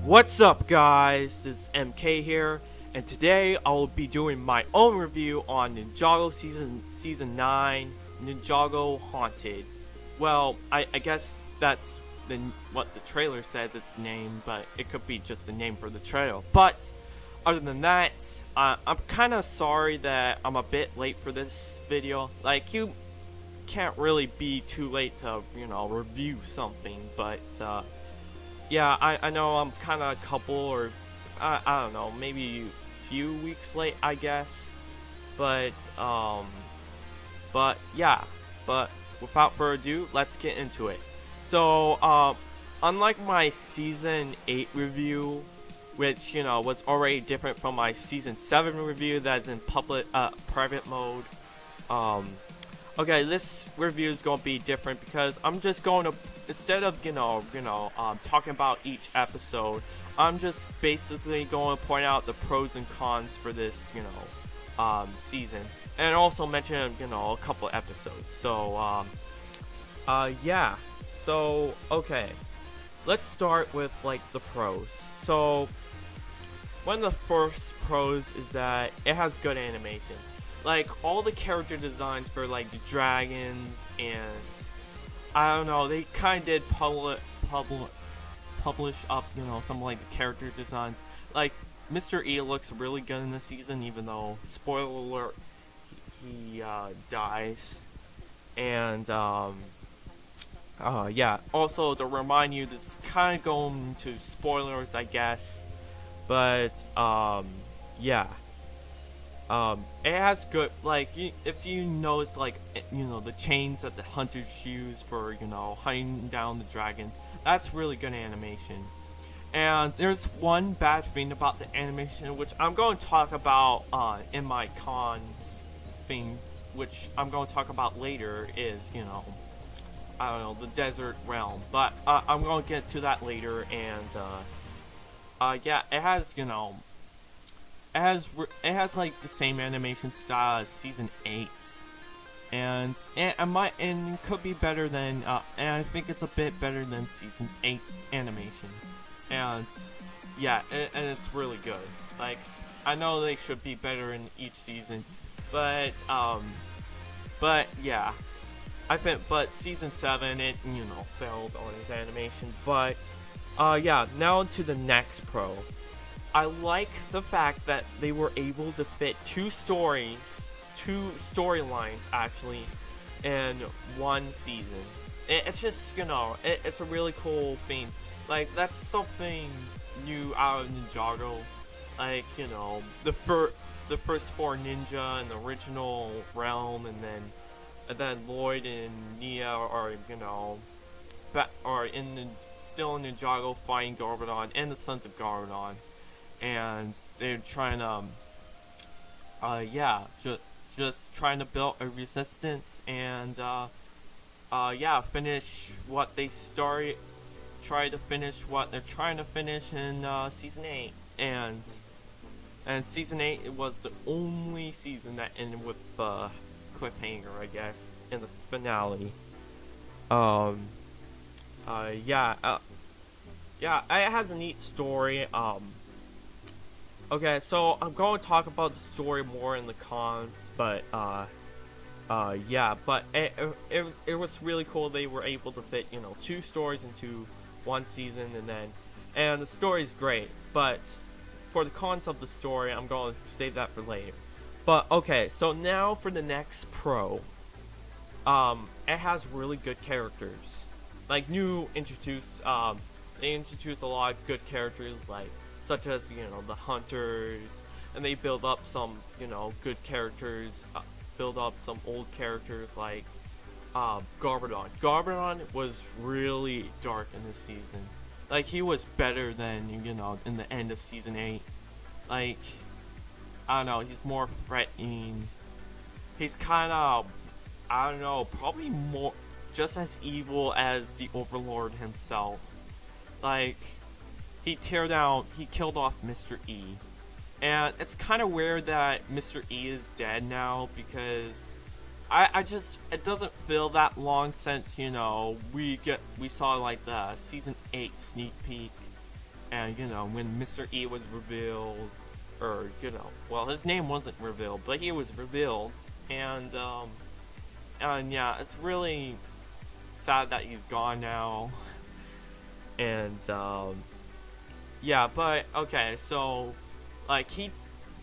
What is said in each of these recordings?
What's up, guys? This is MK here, and today I will be doing my own review on Ninjago season 9, Ninjago Haunted. Well, I guess that's what the trailer says its name, but it could be just the name for the trailer. But other than that, I'm kind of sorry that I'm a bit late for this video. Like, you can't really be too late to, review something, but yeah, I know I'm kind of a couple or I don't know, maybe a few weeks late, I guess. But yeah, but without further ado, let's get into it. So unlike my season 8 review, which was already different from my season 7 review that's in private mode, okay, this review is going to be different because I'm just going to, instead of talking about each episode, I'm just basically going to point out the pros and cons for this season, and also mention a couple episodes. So yeah. So okay, let's start with like the pros. So one of the first pros is that it has good animation. Like, all the character designs for like the dragons, and I don't know, they kind of did publish up some like the character designs. Like, Mr. E looks really good in this season, even though, spoiler alert, he dies. And yeah, also to remind you, this is kind of going to spoilers, I guess, but yeah. It has good, like, if you notice, like, the chains that the hunters use for, hunting down the dragons, that's really good animation. And there's one bad thing about the animation, which I'm going to talk about in my cons thing, which I'm going to talk about later, is, I don't know, the desert realm. But I'm going to get to that later, and yeah, it has, it has like the same animation style as season 8, and it could be better than and I think it's a bit better than season 8's animation, and yeah, and it's really good. Like, I know they should be better in each season, but yeah, I think, but season 7 it failed on its animation. But yeah, now to the next pro. I like the fact that they were able to fit two storylines actually, in one season. It's just, it's a really cool thing. Like, that's something new out of Ninjago. Like, the first 4 ninja in the original realm, and then Lloyd and Nia are, still in Ninjago fighting Garbodon and the Sons of Garbodon. And they're trying to, yeah, just trying to build a resistance, and, yeah, finish what they started, try to finish what they're trying to finish in, season 8, and season 8, it was the only season that ended with, cliffhanger, I guess, in the finale. Yeah, yeah, it has a neat story. Okay, so I'm going to talk about the story more in the cons, but yeah, but it was really cool they were able to fit, 2 stories into 1 season, and the story's great, but for the cons of the story, I'm going to save that for later. But okay, so now for the next pro. It has really good characters. Like, they introduce a lot of good characters, like, such as, the hunters, and they build up some, good characters, build up some old characters, like, Garbodon. Garbodon was really dark in this season. Like, he was better than, in the end of season 8. Like, I don't know, he's more threatening. He's kind of, I don't know, probably more, just as evil as the Overlord himself. Like, he killed off Mr. E. And it's kind of weird that Mr. E is dead now, because it doesn't feel that long since, we saw like the season 8 sneak peek And when Mr. E was revealed, or well, his name wasn't revealed, but he was revealed, and yeah, it's really sad that he's gone now. And yeah, but okay, so like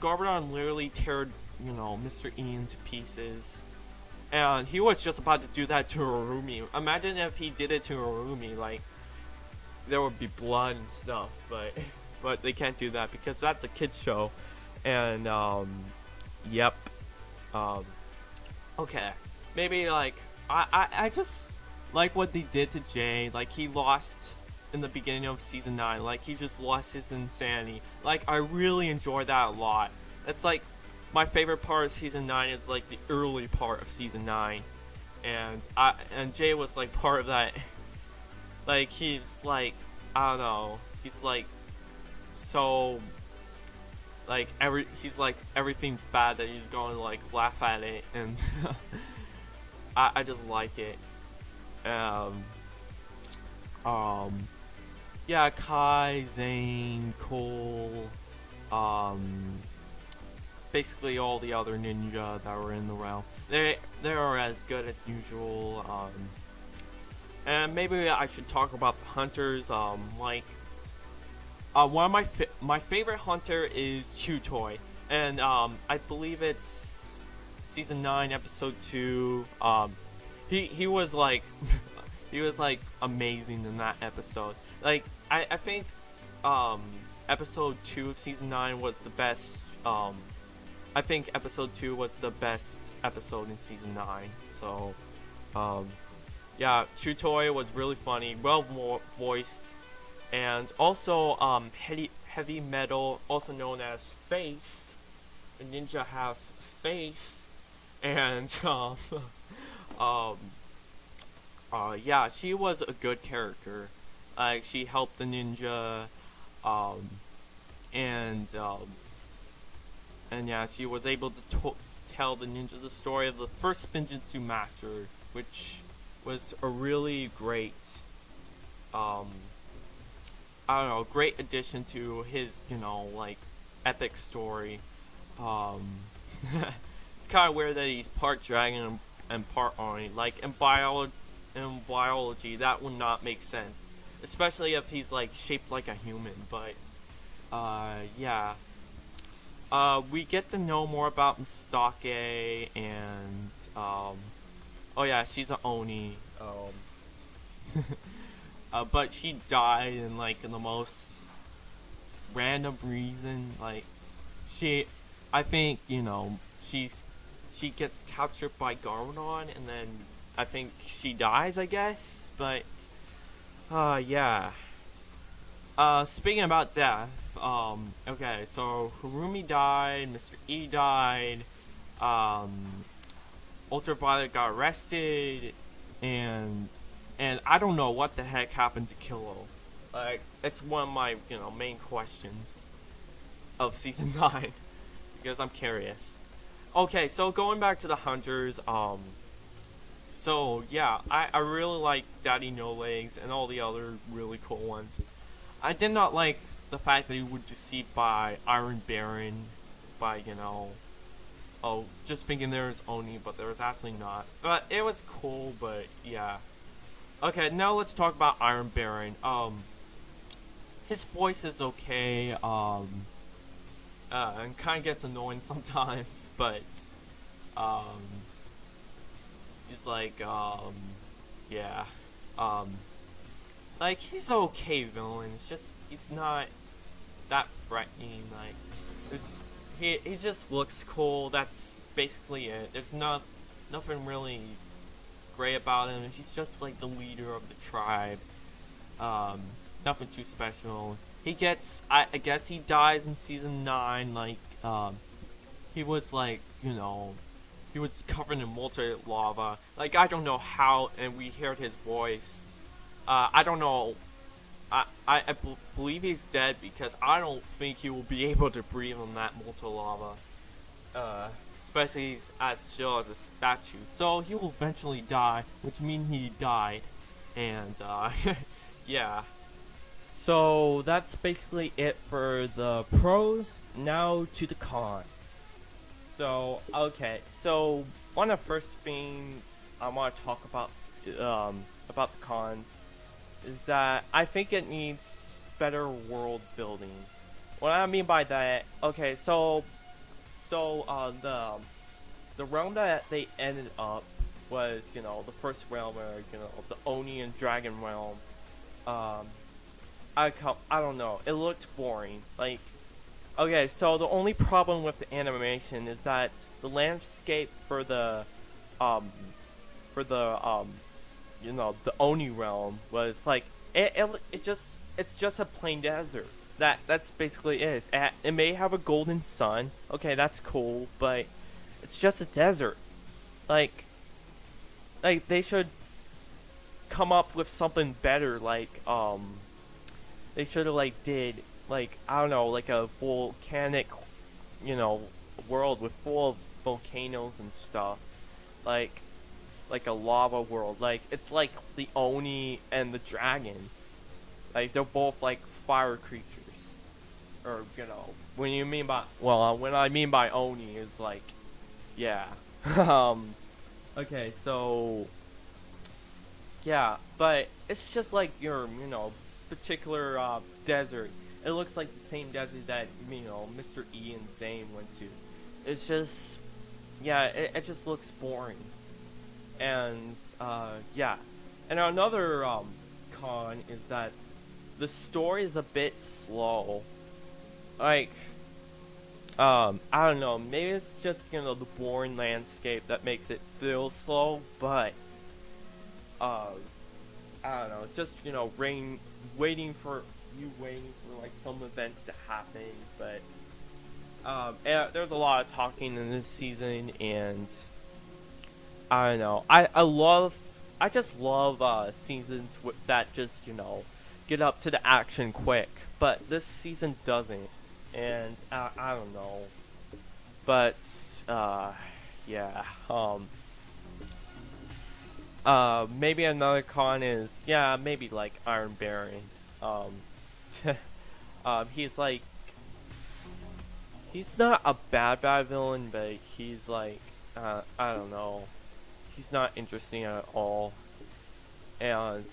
Garbodon literally teared Mr. E into pieces, and he was just about to do that to Arumi. Imagine if he did it to Arumi, like there would be blood and stuff, but but they can't do that because that's a kids show. And yep. Okay, maybe like I just like what they did to Jay. Like he lost in the beginning of season 9. Like he just lost his insanity. Like I really enjoyed that a lot. It's like my favorite part of season 9 is like the early part of season 9, and Jay was like part of that. Like he's like, I don't know, he's like so like he's like everything's bad that he's going to like laugh at it, and I just like it. Yeah, Kai, Zane, Cole, basically all the other ninja that were in the realm. They are as good as usual. And maybe I should talk about the hunters. Like one of my favorite hunter is Chutoy, and I believe it's season 9, episode 2. He was like he was like amazing in that episode. Like I think episode 2 of season 9 was the best. I think episode 2 was the best episode in season 9. So yeah, Chutoy was really funny, well voiced, and also heavy metal, also known as Faith. The ninja have faith, and yeah, she was a good character. Like she helped the ninja, and yeah, she was able to tell the ninja the story of the first Spinjitzu master, which was a really great, I don't know, great addition to his, like, epic story. It's kind of weird that he's part dragon and part Oni. Like, in biology, that would not make sense. Especially if he's, like, shaped like a human, but, yeah. We get to know more about Mistake, and, oh yeah, she's an Oni. But she died in like the most random reason. Like I think she gets captured by Garmadon, and then I think she dies, I guess. But yeah. Speaking about death, okay, so Harumi died, Mr. E died, Ultraviolet got arrested, and I don't know what the heck happened to Kilo. Like, it's one of my, main questions of season 9, because I'm curious. Okay, so going back to the hunters, so yeah, I really like Daddy No Legs and all the other really cool ones. I did not like the fact that he was deceived by Iron Baron, by, just thinking there was Oni, but there was actually not. But it was cool, but yeah. Okay, now let's talk about Iron Baron. His voice is okay, and kind of gets annoying sometimes, but, he's like, yeah, like, he's an okay villain. It's just, he's not that threatening. Like, he just looks cool. That's basically it. There's nothing really great about him. He's just like the leader of the tribe. Nothing too special. He gets, I guess he dies in season 9. Like, he was like, he was covered in molten lava. Like, I don't know how, and we heard his voice. I don't know. I believe he's dead because I don't think he will be able to breathe in that molten lava. Especially as still as a statue. So he will eventually die, which means he died. And, yeah. So that's basically it for the pros. Now to the cons. So okay, so one of the first things I want to talk about the cons is that I think it needs better world building. What I mean by that, okay, the realm that they ended up was, the first realm, or the Oni and Dragon realm. Um, I don't know. It looked boring. Like, okay, so the only problem with the animation is that the landscape um, for the Oni realm was like it's just a plain desert. That's basically it. It may have a golden sun. Okay, that's cool, but it's just a desert. Like they should come up with something better. They should have did I don't know, like a volcanic, you know, world with full of volcanoes and stuff. Like a lava world. Like it's like the Oni and the dragon. Like they're both like fire creatures. Or when I mean by Oni is like, yeah. um okay, so yeah, but it's just like your, particular desert. It looks like the same desert that, Mr. E and Zane went to. It's just, yeah, it just looks boring. And, yeah. And another con is that the story is a bit slow. Like, I don't know, maybe it's just, the boring landscape that makes it feel slow, but, uh, I don't know, it's just, waiting for like some events to happen, but and there's a lot of talking in this season, and I don't know, I just love seasons that just, get up to the action quick, but this season doesn't, and I don't know, but yeah, maybe another con is, yeah, maybe like Iron Baron. Um, he's like, he's not a bad villain, but he's like, I don't know, he's not interesting at all. And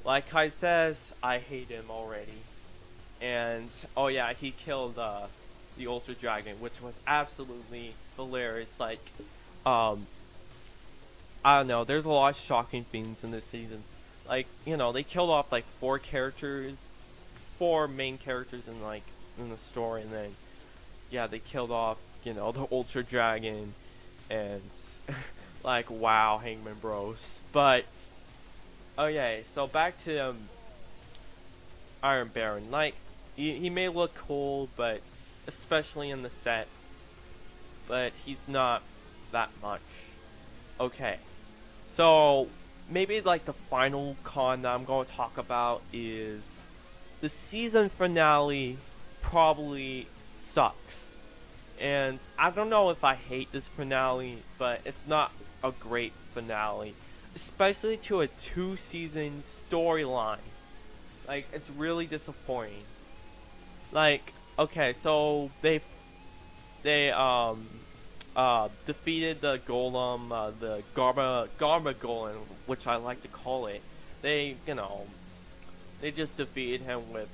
like Kai says, I hate him already. And oh yeah, he killed the Ultra Dragon, which was absolutely hilarious. Like, I don't know. There's a lot of shocking things in this season. Like, they killed off like four main characters in the story, and then yeah, they killed off the Ultra Dragon, and like wow, Hangman Bros. But okay, so back to Iron Baron. Like he may look cool, but especially in the sets, but he's not that much. Okay. So, maybe like the final con that I'm going to talk about is the season finale probably sucks. And I don't know if I hate this finale, but it's not a great finale. Especially to a 2-season storyline. Like, it's really disappointing. Like, okay, so they defeated the golem, the Garma golem, which I like to call it. They just defeated him with,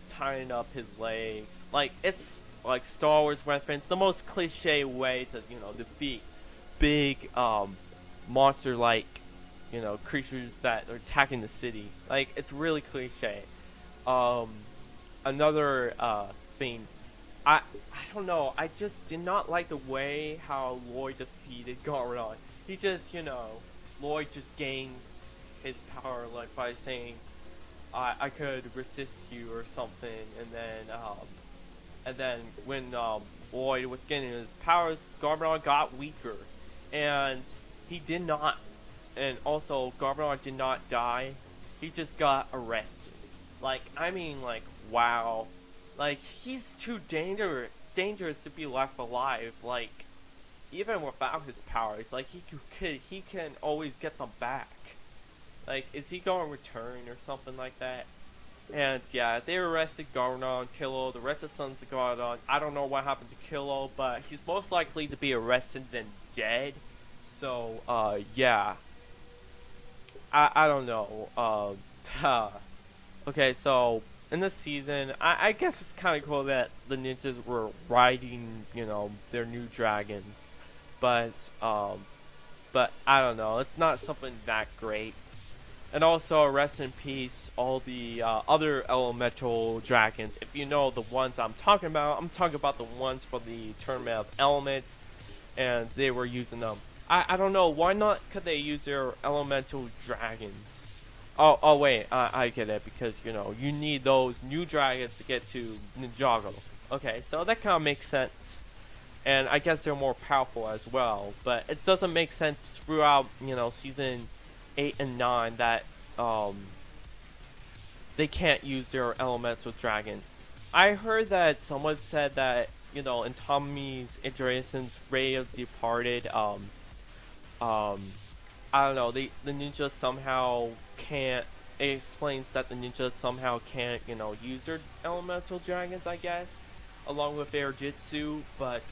tying up his legs. Like, it's like Star Wars reference, the most cliche way to, defeat big, monster-like, creatures that are attacking the city. Like, it's really cliche. Another, thing, I don't know. I just did not like the way how Lloyd defeated Garmadon. He just, Lloyd just gains his power like by saying, "I could resist you" or something, and then when Lloyd was getting his powers, Garmadon got weaker, and he did not, and also Garmadon did not die. He just got arrested. Like, I mean, like, wow. Like, he's too dangerous to be left alive. Like, even without his powers, like, he can always get them back. Like, is he going to return or something like that? And yeah, they arrested Garnon, Kilo, the rest of the Sons of Garnon. I don't know what happened to Kilo, but he's most likely to be arrested than dead. So, yeah. I don't know. Okay, so in this season, I guess it's kind of cool that the ninjas were riding, their new dragons. But, but I don't know. It's not something that great. And also, rest in peace, all the other elemental dragons. If you know the ones I'm talking about the ones for the Tournament of Elements, and they were using them. I don't know, why not could they use their elemental dragons? Oh wait, I get it, because, you need those new dragons to get to Ninjago. Okay, so that kind of makes sense. And I guess they're more powerful as well, but it doesn't make sense throughout, season 8 and 9 that they can't use their elemental dragons. I heard that someone said that, in Tommy's Andreessen's Ray of Departed, I don't know, the ninjas somehow can't, it explains that the ninjas somehow can't, use their elemental dragons, I guess, along with their jutsu, but,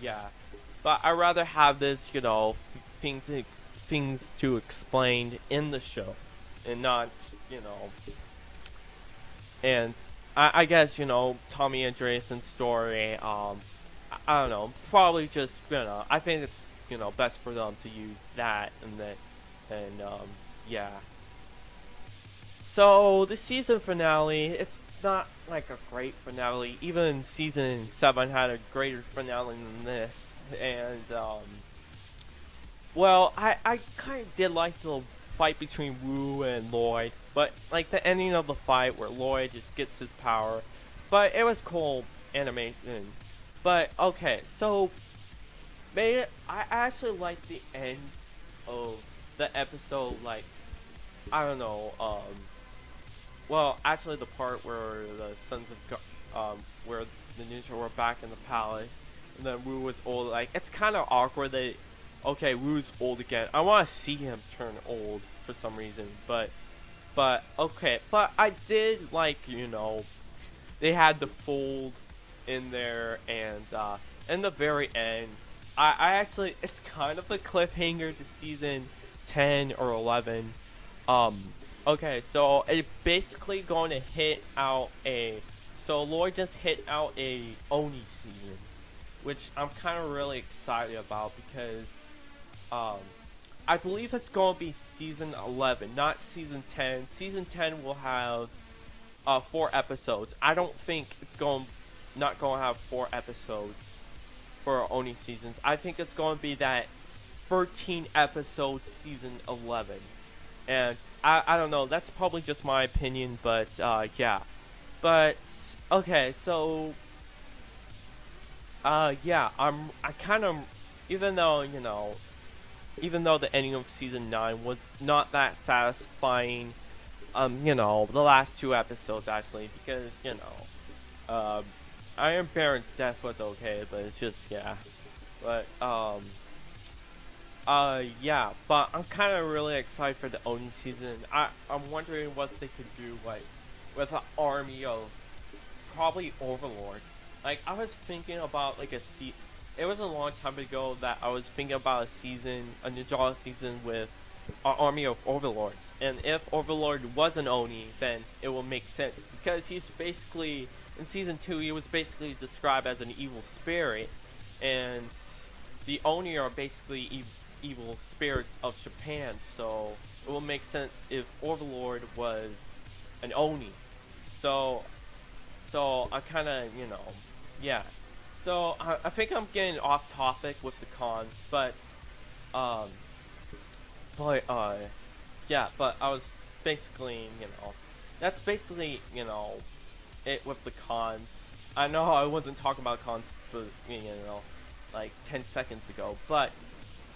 yeah. But I'd rather have this, things to explain in the show, and not, and I guess, Tommy Andreessen's story, I don't know, probably just, I think it's, best for them to use that, and yeah. So, the season finale, it's not like a great finale. Even season 7 had a greater finale than this, and, well, I kind of did like the fight between Wu and Lloyd, but like the ending of the fight where Lloyd just gets his power, but it was cool animation. But okay, so I actually like the end of the episode. Like, I don't know. Well, actually, the part where the where the ninja were back in the palace, and then Wu was old. Like, it's kind of awkward that, okay, Wu's old again. I want to see him turn old for some reason, but okay. But I did like, they had the fold in there, and in the very end, I actually, it's kind of a cliffhanger to season 10 or 11. Okay, so it basically going to hit out so Lloyd just hit out a Oni season, which I'm kind of really excited about because, I believe it's going to be season 11, not season 10. Season 10 will have 4 episodes. I don't think it's not going to have 4 episodes for Oni seasons. I think it's going to be that 13 episode season 11. And I don't know, that's probably just my opinion, but yeah. But okay, so yeah, I kind of, even though, even though the ending of season 9 was not that satisfying, the last 2 episodes actually, because, Iron Baron's death was okay, but it's just, yeah. But, yeah, but I'm kind of really excited for the Oni season. I'm wondering what they could do, like, with an army of probably overlords. Like, I was thinking about, like, it was a long time ago that I was thinking about a Ninjago season with an army of overlords. And if Overlord was an Oni, then it will make sense. Because he's basically, in season 2, he was basically described as an evil spirit. And the Oni are basically evil spirits of Japan. So it will make sense if Overlord was an Oni. So I kind of, yeah. So I think I'm getting off topic with the cons, but yeah, but I was basically, that's basically, it with the cons. I know I wasn't talking about cons, but, like 10 seconds ago, but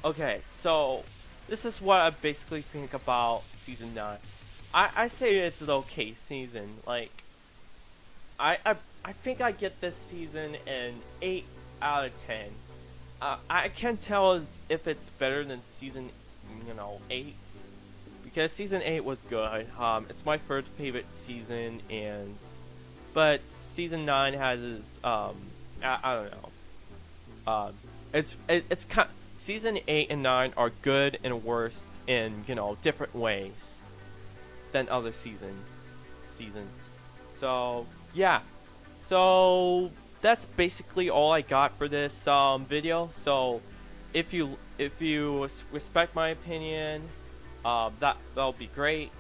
okay, so this is what I basically think about season 9. I say it's an okay season. Like, I think I get this season an 8 out of 10. I can't tell if it's better than season, 8, because season 8 was good. It's my first favorite season, but season 9 has I don't know. It's kind. Season 8 and 9 are good and worse in different ways than other seasons. So yeah, so that's basically all I got for this video. So if you respect my opinion, that'll be great.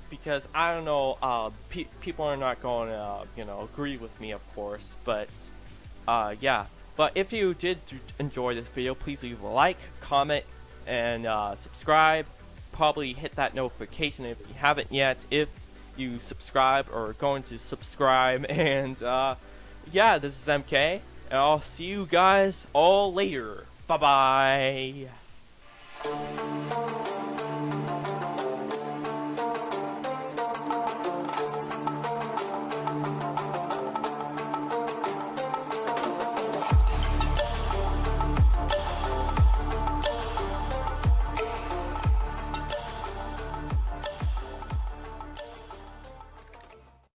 Because I don't know, people are not going to agree with me, of course, but yeah. But if you did enjoy this video, please leave a like, comment, and subscribe. Probably hit that notification if you haven't yet, if you subscribe or are going to subscribe. And yeah, this is MK, and I'll see you guys all later. Bye bye.